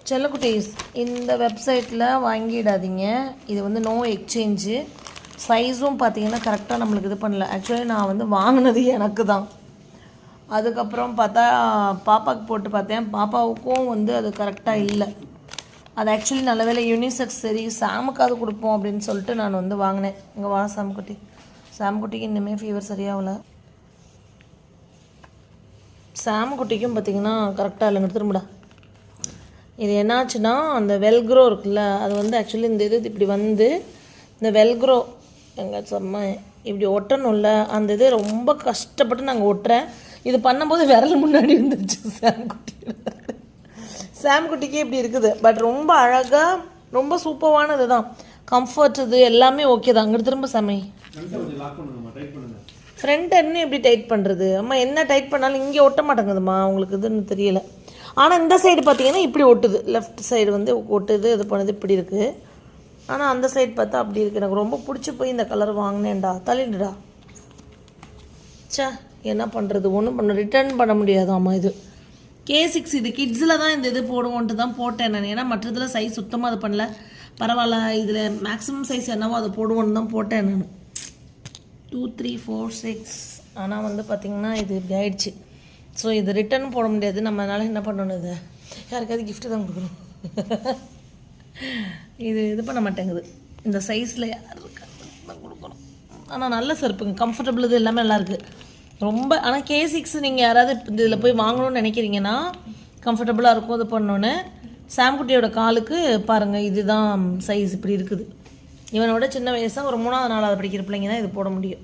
செல்லக்குட்டீஸ், இந்த வெப்சைட்டில் வாங்கிடாதீங்க. இது வந்து நோ எக்ஸ்சேஞ்சு. சைஸும் பார்த்தீங்கன்னா கரெக்டாக நம்மளுக்கு இது பண்ணல. ஆக்சுவலி நான் வந்து வாங்கினது எனக்கு தான். அதுக்கப்புறம் பார்த்தா பாப்பாவுக்கு போட்டு பார்த்தேன். பாப்பாவுக்கும் வந்து அது கரெக்டாக இல்லை. அது ஆக்சுவலி நல்ல வேலை யூனிசெக்ஸ். சரி சாமுக்காவது கொடுப்போம் அப்படின்னு சொல்லிட்டு நான் வந்து வாங்கினேன். இங்கே வா சாமுக்குட்டி. சாமுக்குட்டிக்கு இனிமேல் ஃபீவர் சரியாகல. சாமுக்குட்டிக்கும் பார்த்திங்கன்னா கரெக்டாக இல்லைங்க. திரும்படா. இது என்னாச்சுன்னா அந்த வெல்க்ரோ இருக்குல்ல, அது வந்து ஆக்சுவலி இந்த இது இப்படி வந்து இந்த வெல்க்ரோ எங்கள் செம்ம இப்படி ஒட்டணும்ல, அந்த இது ரொம்ப கஷ்டப்பட்டு நாங்கள் ஒட்டுறேன். இது பண்ணும்போது விரல் முன்னாடி இருந்துச்சு சாம்குட்டிக்கே இப்படி இருக்குது. பட் ரொம்ப அழகாக ரொம்ப சூப்பரானது தான். கம்ஃபர்ட் இது எல்லாமே ஓகே தான். அங்கே திரும்ப சமை ஃப்ரண்ட் என்ன எப்படி டைட் பண்ணுறது? அம்மா என்ன டைட் பண்ணாலும் இங்கே ஒட்ட மாட்டேங்குதுமா, உங்களுக்கு இதுன்னு தெரியலை. ஆனால் இந்த சைடு பார்த்தீங்கன்னா இப்படி ஒட்டுது. லெஃப்ட் சைடு வந்து ஒட்டுது, இது பண்ணுது, இப்படி இருக்குது. ஆனால் அந்த சைடு பார்த்தா அப்படி இருக்குது. எனக்கு ரொம்ப பிடிச்சி போய் இந்த கலர் வாங்கினேன்டா. தள்ளிடுடா. சே, என்ன பண்ணுறது? ஒன்றும் பண்ண ரிட்டர்ன் பண்ண முடியாதாம்மா. இது K6. இது கிட்ஸில் தான் இந்த இது போடுவோன்ட்டு தான் போட்டேன் நான். ஏன்னா மற்றதில் சைஸ் சுத்தமாக அது பண்ணல. பரவாயில்ல, இதில் மேக்ஸிமம் சைஸ் என்னவோ அதை போடுவோன்னு தான் போட்டேன் நான். 2 3 4 6. ஆனால் வந்து பார்த்திங்கன்னா இது இப்படி ஆயிடுச்சு. ஸோ இது ரிட்டர்ன் போட முடியாது. நம்ம அதனால் என்ன பண்ணணும், இதை யாருக்காவது கிஃப்ட்டு தான் கொடுக்கணும். இது பண்ண மாட்டேங்குது. இந்த சைஸில் யார் தான் கொடுக்கணும். ஆனால் நல்ல செருப்புங்க, கம்ஃபர்டபுள், இது எல்லாமே நல்லாயிருக்கு ரொம்ப. ஆனால் K6 நீங்கள் யாராவது இதில் போய் வாங்கணும்னு நினைக்கிறீங்கன்னா கம்ஃபர்டபுளாக இருக்கும். இது பண்ணோன்னு சாம்குட்டியோட காலுக்கு பாருங்கள், இதுதான் சைஸ் இப்படி இருக்குது. இவனோட சின்ன வயசாக ஒரு 3வது 4வது படிக்கிற பிள்ளைங்க தான் இது போட முடியும்.